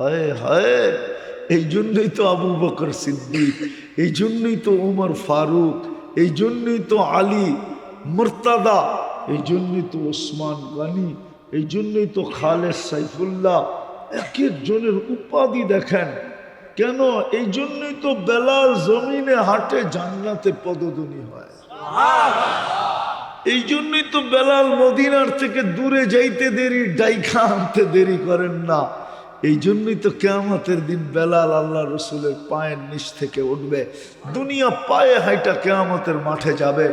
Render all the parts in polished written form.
হায় হায়, এই জন্যই তো আবু বকর সিদ্দিক, এই জন্যই তো উমর ফারুক, এই জন্যই তো আলী মুর্তাদা, এই জন্যই তো ওসমান গনি, এই জন্যই তো খালেদ সাইফুল্লাহ। এক একজনের উপাধি দেখেন কেন? এই জন্যই তো বেলাল জমিনে হাঁটে, জান্নাতে পদধ্বনি হয়। এই জন্যই তো বেলাল মদিনার থেকে দূরে যাইতে দেরি, ডাইখা আনতে দেরি করেন না। এই জন্যই তো কিয়ামতের দিন বেলাল আল্লাহ রসুলের পায়ের নিচ থেকে উঠবে, দুনিয়া পায়ে হাইটা কিয়ামতের মাঠে যাবে।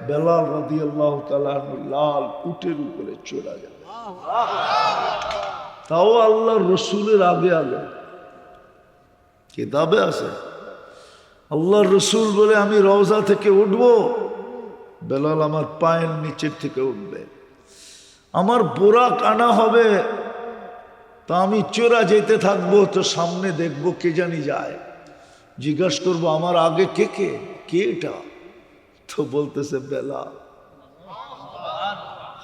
বেলাল রাদিয়াল্লাহু তাআলা লাল উটের উপরে চড়া যাবে, তাও আল্লাহ রসুলের আগে আগে। কিতাবে আছে আল্লাহ রসুল বলে আমি রওজা থেকে উঠবো, বেলাল আমার পায়ের নিচের থেকে উঠবে, আমার বোরাক আনা হবে, তা আমি চোরা যেতে থাকবো, তো সামনে দেখবো কে জানি যায়, জিজ্ঞাসা করবো আমার আগে কে কে, কে এটা? তো বলতেছে বেলাল।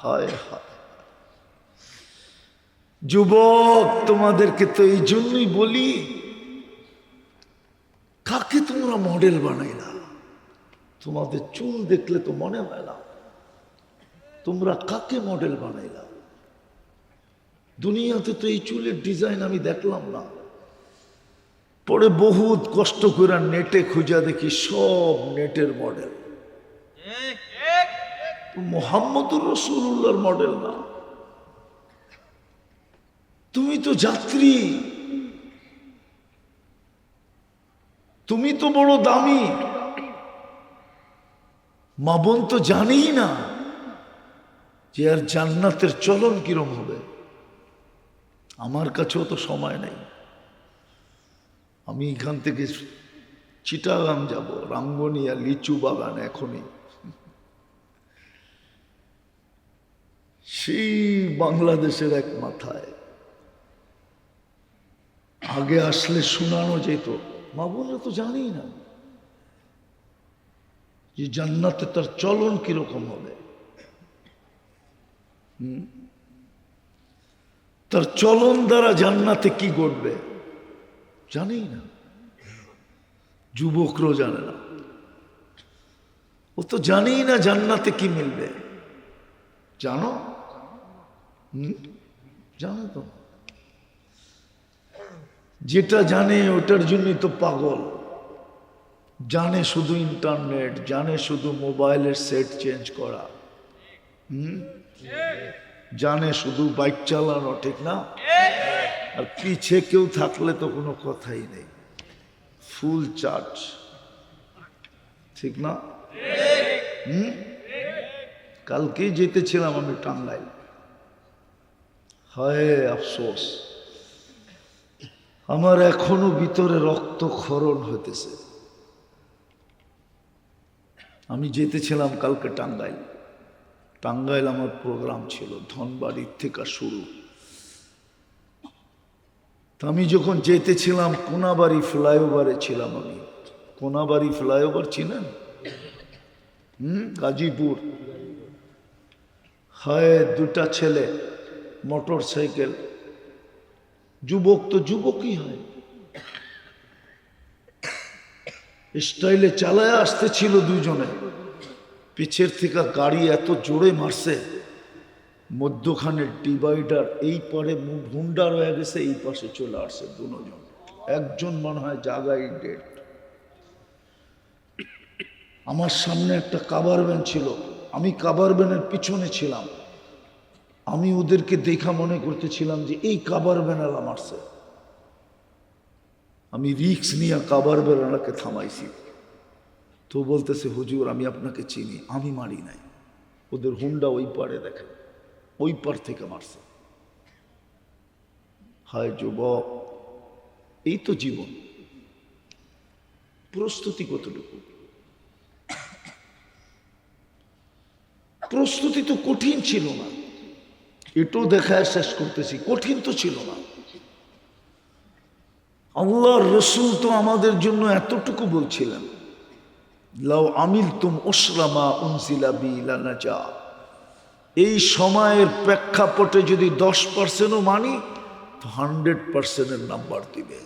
হায় হায় যুবক, তোমাদেরকে তো এই জন্যই বলি, কাকে তোমরা মডেল বানাইলা? তোমাদের চুল দেখলে তো মনে হয় না তোমরা কাকে মডেল বানাইলা। দুনিয়াতে তো এই চুলের ডিজাইন আমি দেখলাম না, পরে বহুত কষ্ট করে নেটে খুঁজা দেখি সব নেটের মডেল, মুহাম্মদুর রাসূলুল্লাহর মডেল না। তুমি তো যাত্রী, তুমি তো বড় দামি, মা বোন তো জানেই না যে আর জান্নাতের চলন কিরম হবে। আমার কাছেও তো সময় নেই, আমি এখান থেকে চিটাগাং যাব, রাঙ্গনিয়া লিচু বাগান এখনই, সেই বাংলাদেশের এক মাথায়। আগে আসলে শোনানো যেত, মা বোনরা তো জানেই না যে জান্নাতে তার চলন কিরকম হবে, তার চলন দ্বারা জান্নাতে কি ঘটবে জানেই না। যুবকরাও জানে না, ও তো জানেই না জান্নাতে কি মিলবে। জানো? জানো তো, যেটা জানে ওটার জন্যই তো পাগল। জানে শুধু ইন্টারনেট, জানে শুধু মোবাইলের সেট চেঞ্জ করা, জানে শুধু বাইক চালানো, ঠিক না? আর পিছে কেউ থাকলে তো কোনো কথাই নেই, ফুল চার্জ, ঠিক না? কালকে যেতেছিলাম আমি টাঙ্গাইল, হায় আফসোস, আমার এখনো ভিতরে রক্তক্ষরণ হইতেছে। আমি যেতেছিলাম কালকে টাঙ্গাইল, টাঙ্গাইল আমার প্রোগ্রাম ছিল, ধনবাড়ির থেকে শুরু। তো আমি যখন যেতেছিলাম কোনাবাড়ি ফ্লাইওভারে ছিলাম আমি। কোনাবাড়ি ফ্লাইওভার চিনেন? গাজীপুর। হায়, দুটা ছেলে মোটর সাইকেল, যুবক তো যুবকই হয়, স্টাইলে চালায় আসতেছিল দুইজনে, পিছের থেকে গাড়ি এত জোরে মারছে, মধ্যখানে ডিভাইডার, এই পারে ভুন্ডার হয়ে গেছে, এই পাশে চলে আসছে দুজন, একজন মনে হয় জায়গায় ডেড। আমার সামনে একটা কাভার ভ্যান ছিল, আমি কাভার ভ্যানের পিছনে ছিলাম, আমি ওদেরকে দেখা মনে করতেছিলাম যে এই কাভার ভ্যানালা মারছে। আমি রিক্স নিয়ে কাভার ভ্যানালাকে থামাইছি, তো বলতেছে হুজুর আমি আপনাকে চিনি, আমি মারি নাই, ওদের হুন্ডা ওই পারে দেখেন, ওই পার থেকে মারছে। হায় যুবক, এই তো জীবন। প্রস্তুতি কতটুকু? প্রস্তুতি তো কঠিন ছিল না, এটাও দেখায় শেষ করতেছি, কঠিন তো ছিল না। আল্লাহর রসুল তো আমাদের জন্য এতটুকু বলছিলেন, লাউ আমিলতুম উসরামা উনজিলা বি লানাজা। এই সময়ের প্রেক্ষাপটে যদি 10%ও মানি তো 100% নাম্বার দিবে।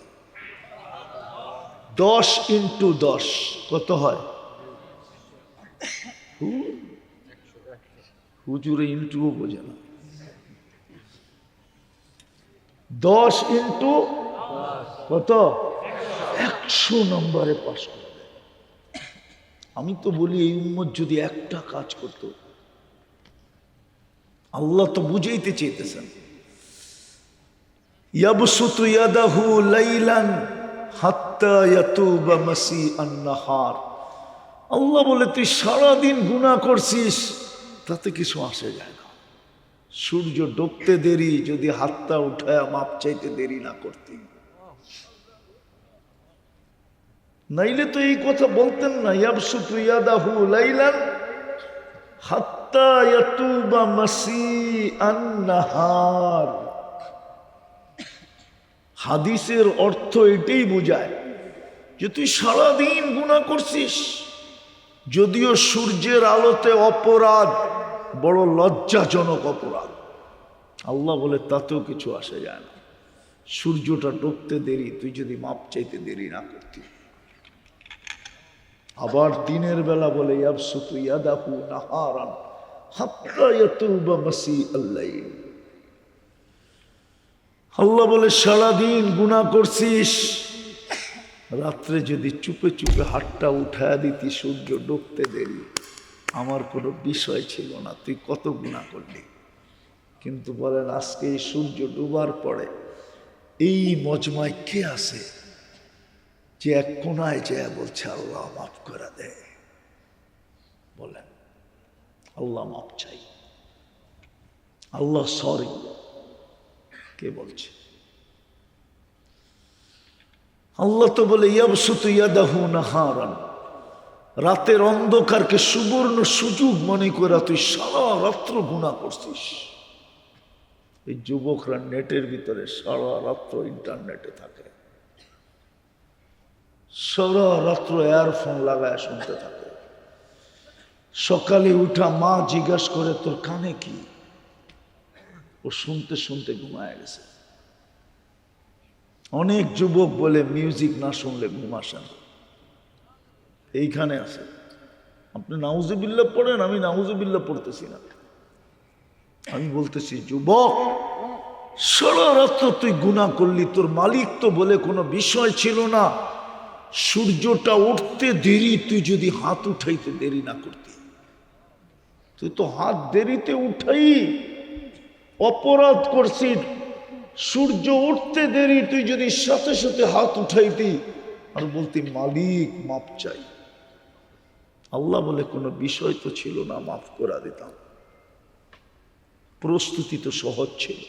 10 × 10 কত হয়? হুজুরে ইন্টুও বোঝে না। 10 × কত? 100 নম্বরে পাস করবে। আমি তো বলি এই উম্মত যদি একটা কাজ করত, আল্লাহ তো বুঝাইতে চাইতেছেন, ইয়াবসুতু ইয়াদাহু লাইলান হাত্তা ইয়াতুবা মাসিআন নাহার। আল্লাহ বলে তুই সারাদিন গুনাহ করছিস, তাতে কিছু আসে যায় না। সূর্য ডুবতে দেরি, যদি হাতটা উঠায় মাপ চাইতে দেরি না করতি, নাইলে তো এই কথা বলতেন না, ইয়াবসুতু ইয়াদাহু লাইলান হাত্তা ইয়াতুবা মাসিআন নাহার। হাদিসের অর্থ এটাই বোঝায় যে তুই সারাদিন গুনাহ করছিস, যদিও সূর্যের আলোতে অপরাধ বড় লজ্জাজনক অপরাধ, আল্লাহ বলে তাতেও কিছু আসে যায় না। সূর্যটা ডুবতে দেরি, তুই যদি মাপ চাইতে দেরি না করতি। আবার দিনের বেলা বলে ইয়াবসুতু ইয়াদাহু নাহারান হাত্তা ইয়াতুবা মাসিআল লাইল। আল্লাহ বলে সারাদিন গুনাহ করছিস, রাত্রে যদি চুপে চুপে হাতটা উঠায় দিতি সূর্য ডুবতে দেরি, আমার কোনো বিষয় ছিল না, তুই কত গুনাহ করলি। কিন্তু বলেন আজকে এই সূর্য ডুবার পরে এই মজমায় কে আছে যে এক কোনায় যায় বলছে আল্লাহ মাফ করে দে? বলেন আল্লাহ মাফ চাই, আল্লাহ সরি, কে বলছে? আল্লাহ তো বলে ইয়াবসুতু ইয়াদাহু নাহারান, রাতের অন্ধকারকে সুবর্ণ সুযোগ মনে করে তুই সারা রাত্র গুনাহ করছিস। এই যুবকরা নেটের ভিতরে সারা রাত্র ইন্টারনেটে থাকে, সারা রাত্র ইয়ারফোন লাগায় শুনতে থাকে। সকালে উঠা মা জিজ্ঞাসা করে তোর কানে কি? ও শুনতে শুনতে ঘুমায় গেছে। অনেক যুবক বলে মিউজিক না শুনলে ঘুম আসে না। এইখানে আছে, আপনি নাউজুবিল্লাহ পড়েন, আমি নাউজুবিল্লাহ পড়তেছি না। আমি বলতেছি যুবক, সারা রাত্র তুই গুনাহ করলি, তোর মালিক তো বলে কোনো বিষয় ছিল না। সূর্যটা উঠতে দেরি, তুই যদি হাত উঠাইতে দেরি না করতি, তুই তো হাত দেরিতে উঠাই অপরাধ করছিস। সূর্য উঠতে দেরি, তুই যদি সাথে সাথে হাত উঠাইতি আর বলতি মালিক মাপ চাই, আল্লাহ বলে কোনো বিষয় তো ছিল না, মাফ করে দিতাম। প্রস্তুতি তো সহজ ছিল।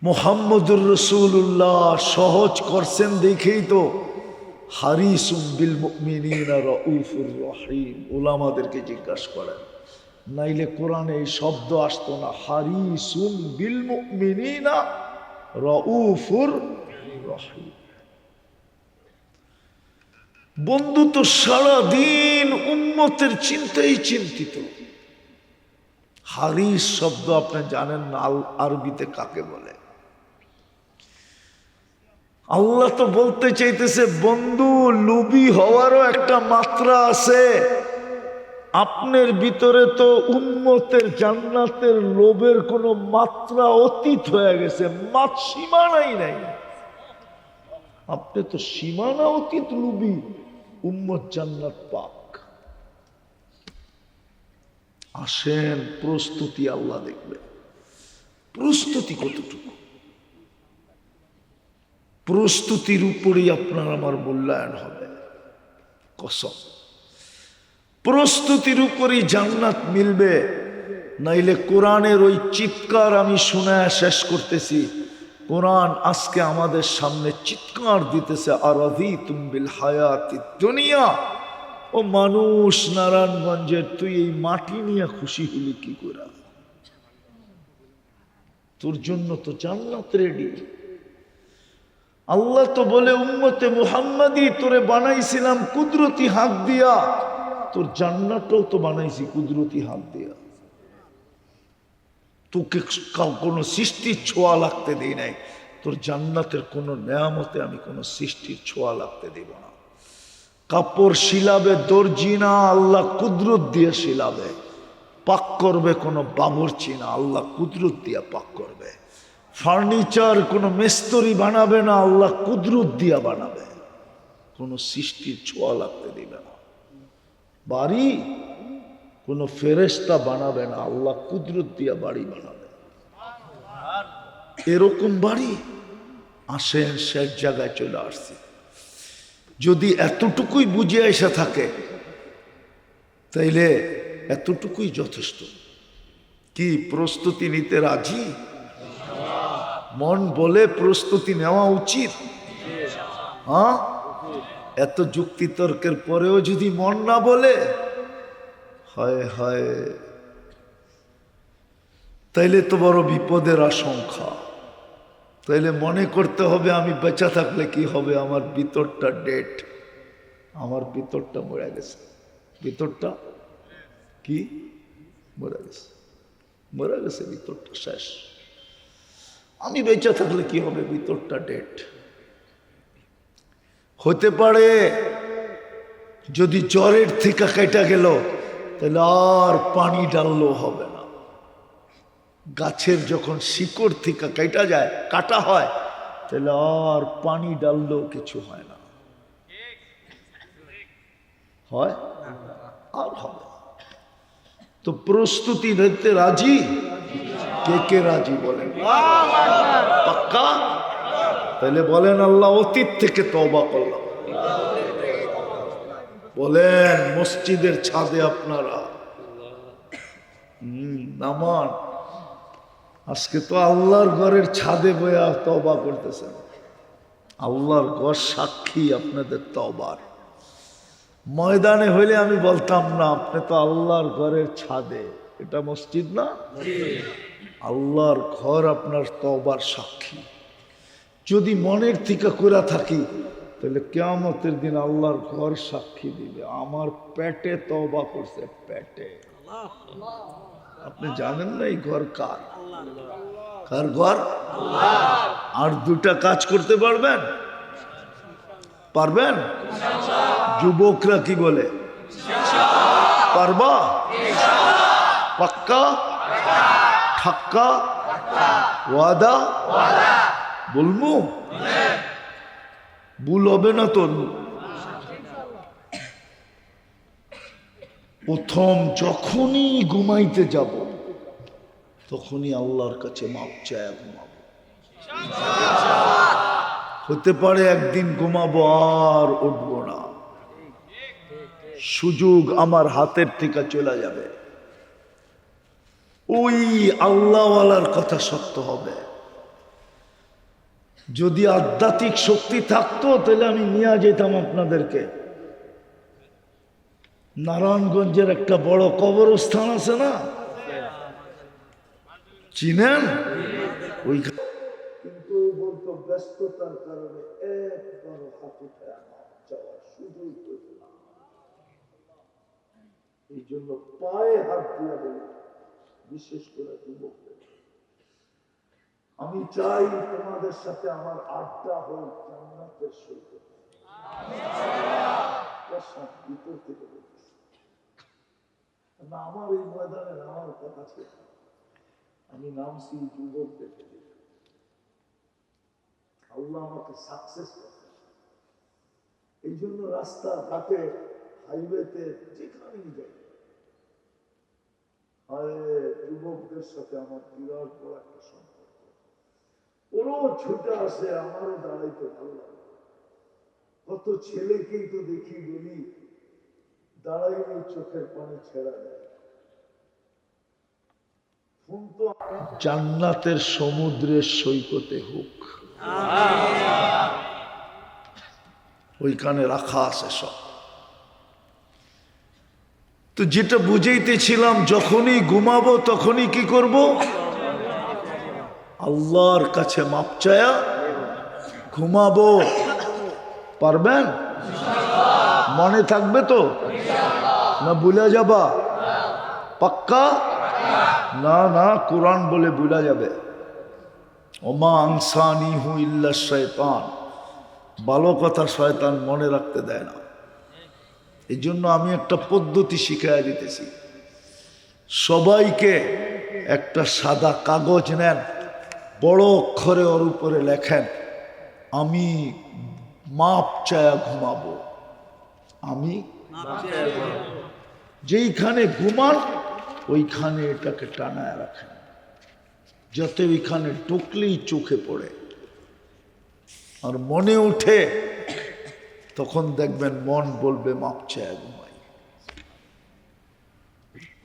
মুহাম্মদুর রাসূলুল্লাহ সহজ করছেন দেখেই তো হারিসুম বিল মুমিনিনা রাউফুর রহিম। উলামাদেরকে জিজ্ঞাসা করেন, নাইলে কোরআনে এই শব্দ আসতো না, হারিসুম বিল মুমিনিনা রাউফুর রহিম। বন্ধু তো সারাদিন উম্মতের চিন্তাই চিন্তিত। হারিস শব্দ আপনি জানেন না আরবিতে কাকে বলে? আল্লাহ তো বলতে চাইতেছে বন্ধু, লোভী হওয়ারও একটা মাত্রা আছে। আপনার ভিতরে তো উম্মতের জান্নাতের লোভের কোনো মাত্রা অতীত হয়ে গেছে, সীমানাই নাই। আপনি তো সীমানা অতীত লোভী, উম্মত জান্নাত পাক। আসেন, প্রস্তুতি আল্লাহ দেখবে, প্রস্তুতি কতটুকু। প্রস্তুতির উপরেই আপনার আমার মূল্যায়ন হবে, কসম। প্রস্তুতির উপরেই জান্নাত মিলবে। নাইলে কোরআনের ওই চিৎকার আমি শোনায় শেষ করতেছি। কোরআন আজকে আমাদের সামনে চিৎকার দিতেছে, আরাযীতুম বিল হায়াতিদ দুনিয়া। ও মানুষ, নারায়ণগঞ্জের তুই এই মাটি নিয়ে খুশি হলি কি করে? তোর জন্য তো জান্নাত রেডি। আল্লাহ তো বলে উম্মতে মুহাম্মাদি তোরে বানাইছিলাম কুদরতি হাত দিয়া, তোর জান্নাতও তো বানাইছি কুদরতি হাত দিয়া। তোকে কোনো সৃষ্টির ছোঁয়া লাগতে দিই নাই, তোর জান্নাতের কোনো নেয়ামতে আমি কোনো সৃষ্টির ছোঁয়া লাগতে দিব না। কাপড় শিলাবে দর্জি না, আল্লাহ কুদরত দিয়ে শিলাবে। পাক করবে কোনো বাবুর্চি না, আল্লাহ কুদরত দিয়ে পাক করবে। ফার্নিচার কোনো মিস্ত্রি বানাবে না, আল্লাহ কুদরত দিয়া বানাবে, কোনো সৃষ্টির ছোঁয়া লাগতে দিবে না। বাড়ি কোনো ফেরেশতা বানাবে না, আল্লাহ কুদরত দিয়া বাড়ি বানাবে। এরকম বাড়ি আসেন, শেষ জায়গায় চলে আসছি। যদি এতটুকুই বুঝে এসে থাকে তাইলে এতটুকুই যথেষ্ট। কি প্রস্তুতি নিতে রাজি? মন বলে প্রস্তুতি নেওয়া উচিত। হ্যাঁ, এত যুক্তি তর্কের পরেও যদি মন না বলে, হায় হায়, তাইলে তো বড় বিপদের আশঙ্কা। তাইলে মনে করতে হবে আমি বেঁচে থাকলে কি হবে, আমার ভিতরটা ডেট, আমার ভিতরটা মরে গেছে। ভিতরটা কি মরে গেছে, মরে গেছে, ভিতরটা শেষ। আমি বেঁচে থাকলে কি হবে, ভিতরটা ডেট। হতে পারে যদি জ্বরের থেকে কেটে গেল তাহলে আর পানি ডাললেও হবে না। গাছের যখন শিকড় থেকে কেটে যায়, কাটা হয়, তাহলে আর পানি ডাললেও কিছু হয় না, হয় আর হবে না। তো প্রস্তুতি নিতে রাজি? কে কে রাজি বলেন? পাক্কা? তাহলে বলেন আল্লাহ অতীত থেকে তওবা করলাম। বলেন মসজিদের ছাদে আপনারা নামান, আজকে তো আল্লাহর ঘরের ছাদে বইয়া তওবা করতেছেন। আল্লাহর ঘর সাক্ষী আপনাদের তওবার। ময়দানে হইলে আমি বলতাম না, আপনি তো আল্লাহর ঘরের ছাদে, এটা মসজিদ না। আল্লাহর ঘর আপনার তওবার সাক্ষী। যদি মনের থেকে করে থাকি তাহলে কিয়ামতের দিন আল্লাহর ঘর সাক্ষী দিবে, আমার পেটে তওবা করছে, পেটে। আপনি জানেন না এই ঘর কার? কার ঘর? আর দুটা কাজ করতে পারবেন? পারবেন? যুবকরা কি বলে? পারবা? পাক্কা? ঠাক্কা? ওয়াদা? বলবো? ভুল হবে না তো? প্রথম যখনই ঘুমাইতে যাব তখনই আল্লাহর কাছে মাপ চায় ঘুমাবো। হতে পারে একদিন ঘুমাবো আর উঠবো না, সুযোগ আমার হাতের থেকে চলে যাবে। ওই আল্লাহওয়ালার কথা সত্য হবে। যদি আধ্যাত্মিক শক্তি থাকতো তাহলে আমি নিয়ে যেতাম আপনাদেরকে। নারায়ণগঞ্জের একটা বড় কবরস্থান আছে না, চিনেন? ওই কিন্তু বলতো ব্যস্ততার কারণে একবার হাত উঠে যাওয়ার সুযোগ পেত না। এই জন্য পায়ে হাত দিয়ে বলি, বিশেষ করে যুবকদের, আমি চাই তোমাদের সাথে আমার আড্ডা হোক জান্নাতের সৈকতে। ভিতর থেকে বলতেছি না, আমার এই ময়দানে নামার কথা ছিল। আমি নামছি যুবকদের, আল্লাহ আমাকে সাকসেস করতে। এই জন্য রাস্তা ঘাটে, হাইওয়েতে, যেখানেই যাই, যুবকদের সাথে আমার বিরাট বড় একটা সম্পর্ক। ওরাও ছুটে আসে, আমারও দাঁড়াইতে ভালো লাগে। কত ছেলেকেই তো দেখি বলি দাঁড়াইলে চোখের পানি ছেড়া যায়। জান্নাতের সমুদ্রের সৈকতে হোক, ওইখানে রাখা আছে সব। তো যেটা বুঝাইতেছিলাম, যখনই ঘুমাবো তখনই কি করব? আল্লাহর কাছে মাপ চায়া ঘুমাবো। পারবেন? মনে থাকবে তো না ভুলে যাবা? পাক্কা? না না, কোরআন বলে ভুলা যাবে। ওমা আনসানিহু ইল্লা শয়তান, ভালো কথা শয়তান মনে রাখতে দেয় না। এই জন্য আমি একটা পদ্ধতি শিখাইয়া দিতেছি, সবাইকে একটা সাদা কাগজ নেন, বড় অক্ষরে ওর উপরে লেখেন, আমি মাপ চায়া ঘুমাবো। আমি যেইখানে ঘুমান ওইখানে এটাকে টানায় রাখেন, যাতে ওইখানে ঢুকলেই চোখে পড়ে আর মনে উঠে, তখন দেখবেন মন বলবে মাপ চায়া ঘুমাই।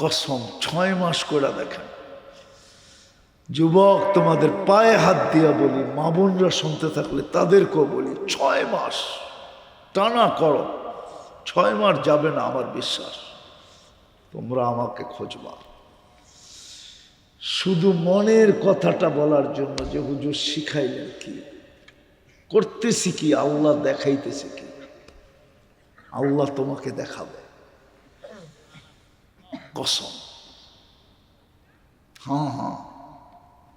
কসম, 6 মাস করে দেখেন। যুবক, তোমাদের পায়ে হাত দিয়া বলি, মা বোনরা শুনতে থাকলে তাদেরকেও বলি, 6 মাস টানা করো। 6 মাস যাবে না, আমার বিশ্বাস। তোমরা আমাকে খুঁজবা শুধু মনের কথাটা বলার জন্য, যে হুজুর শিখাইলেন কি, করতেছি কি, আল্লাহ দেখাইতেছে কি। আল্লাহ তোমাকে দেখাবে, কসম। হ্যাঁ,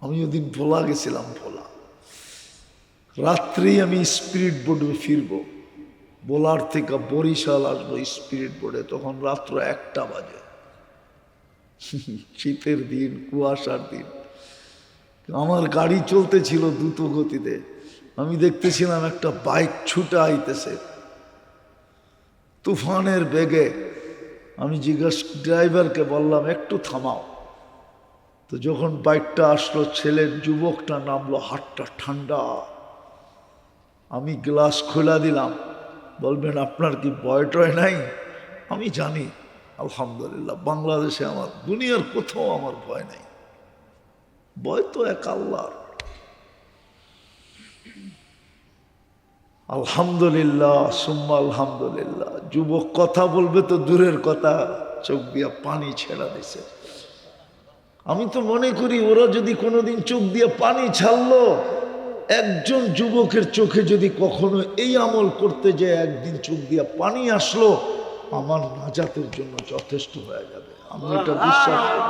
আমি ওদিন ভোলা গেছিলাম, ভোলা রাত্রি আমি স্পিরিট বোর্ডে ফিরবো, ভোলার থেকে বরিশাল আসবো স্পিরিট বোর্ডে, তখন রাত্র 1টা বাজে। শীতের দিন, কুয়াশার দিন, আমার গাড়ি চলতেছিল দ্রুত গতিতে। আমি দেখতেছিলাম একটা বাইক ছুটে আইতেছে তুফানের বেগে। আমি ড্রাইভারকে বললাম একটু থামাও। তো যখন বাইকটা আসলো, ছেলের যুবকটা নামলো, হাতটা ঠান্ডা। আমি গ্লাস খোলা দিলাম, বলবেন আপনার কি ভয় টয় নাই? আমি জানি আলহামদুলিল্লাহ, বাংলাদেশে আমার, দুনিয়ার কোথাও আমার ভয় নাই। ভয় তো এক আল্লাহর। আলহামদুলিল্লাহ, সুম্মা আলহামদুলিল্লাহ। যুবক কথা বলবে তো দূরের কথা, চোখ দিয়া পানি ছেড়া দিছে। আমি তো মনে করি ওরা যদি কোনোদিন চোখ দিয়ে পানি ছাড়লো, একজন যুবকের চোখে যদি কখনো এই আমল করতে যায়, একদিন চোখ দিয়ে পানি আসলো, আমার নাজাতের জন্য যথেষ্ট হয়ে যাবে। আমি এটা বিশ্বাস করি।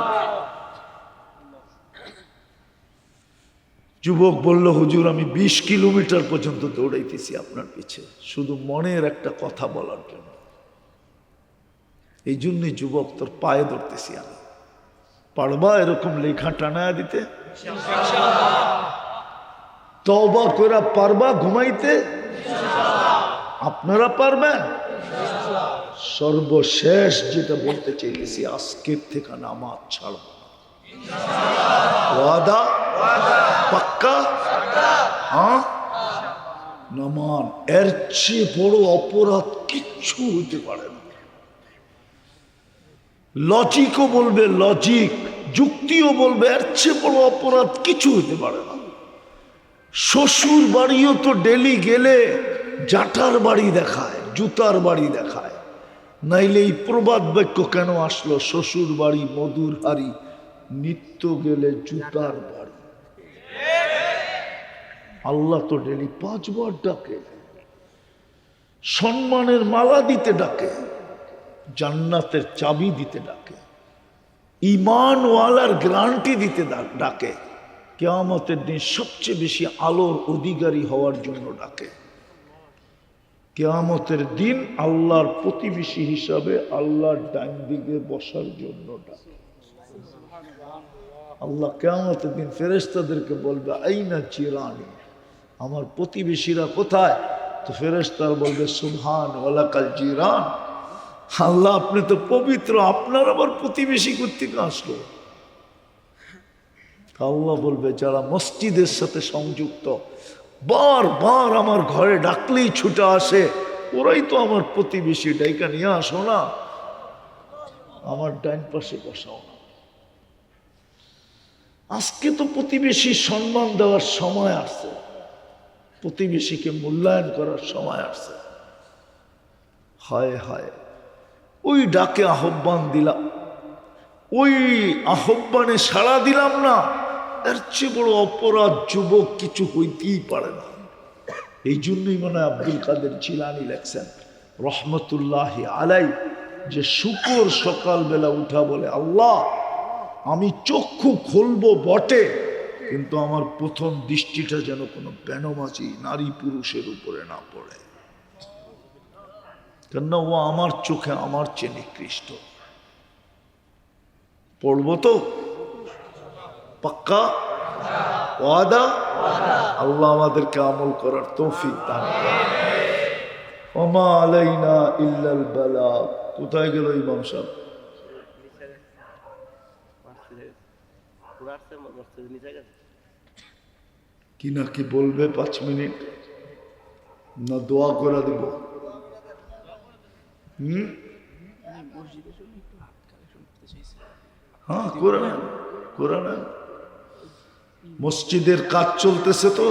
যুবক বলল, হুজুর আমি 20 কিলোমিটার পর্যন্ত দৌড়াইতেছি আপনার পিছে, শুধু মনের একটা কথা বলার জন্য। এই জন্যই যুবক তোর পায়ে ধরতেছি আমি। পারবা এরকম লেখা টানায় দিতে? তওবা করে পারবা ঘুমাইতে? আপনারা পারবেন? সর্বশেষ যেটা বলতে চাইতেছি, আজকের থেকে নামাজ ছাড়ব না। ওয়াদা? পাক্কা? হ্যাঁ, নামাজ এর চেয়ে বড় অপরাধ কিচ্ছু হইতে পারে না। লজিকও বলবে, লজিক যুক্তিও বলবে, এর চেয়ে বড় অপরাধ কিছু হইতে পারে না। শ্বশুর বাড়িও তো ডেলি গেলে জাটার বাড়ি দেখায়, জুতার বাড়ি দেখায়, নাইলে এই প্রবাদ বাক্য কেন আসলো, শ্বশুর বাড়ি মধুর হাড়ি, নিত্য গেলে জুতার বাড়ি। আল্লাহ তো ডেলি 5 বার ডাকে, সম্মানের মালা দিতে ডাকে, জান্নাতের চাবি দিতে ডাকে, ঈমানওয়ালার গ্যারান্টি দিতে ডাকে, কিয়ামতের দিন সবচেয়ে বেশি আলোর অধিকারী হওয়ার জন্য ডাকে, কিয়ামতের দিন আল্লাহর প্রতিবেশী হিসাবে আল্লাহর ডান দিকে বসার জন্য ডাকে। আল্লাহ কিয়ামতের দিন ফেরেশতাদেরকে বলবে, আইনা জিরানি, আমার প্রতিবেশীরা কোথায়? তো ফেরেশতারা বলবে, সুবহান ওয়ালাকাল জিরান, আল্লাহ আপনি তো পবিত্র, আপনার আবার প্রতিবেশী কোত্থেকে আসলো? আল্লাহ বলবে, যারা মসজিদের সাথে সংযুক্ত, বারবার আমার ঘরে ডাকলেই ছুটে আসে, ওরাই তো আমার প্রতিবেশী, ডাইকা নিয়ে আসো না, আমার ডাইন পাশে বসাও না। আজকে তো প্রতিবেশীর সম্মান দেওয়ার সময় আসছে, প্রতিবেশীকে মূল্যায়ন করার সময় আসছে। হায় হায়, ওই ডাকে আহ্বান দিলাম, ওই আহ্বানে সাড়া দিলাম না, এর চেয়ে বড় অপরাধ যুবক কিছু হইতেই পারে না। এই জন্যই মনে হয় আব্দুল কাদের জিলানী লেখছেন রহমতুল্লাহি আলাই, যে শুকর সকালবেলা উঠা বলে, আল্লাহ আমি চক্ষু খুলবো বটে, কিন্তু আমার প্রথম দৃষ্টিটা যেন কোনো বেনমাজি নারী পুরুষের উপরে না পড়ে, কেননা ও আমার চোখে আমার চেয়ে নিকৃষ্ট। পড়বো তো পাক্কা ওয়াদা? আল্লাহ আমাদেরকে আমল করার তৌফিক দান করেন। ওমা আলাইনা ইল্লাল বালাগ। কোথায় গেল ইমাম সাহেব? কি না কি বলবে 5 মিনিট না দোয়া করে দেব? হ্যাঁ করে নেন, করে নেন। মসজিদের কাজ চলতেছে তো।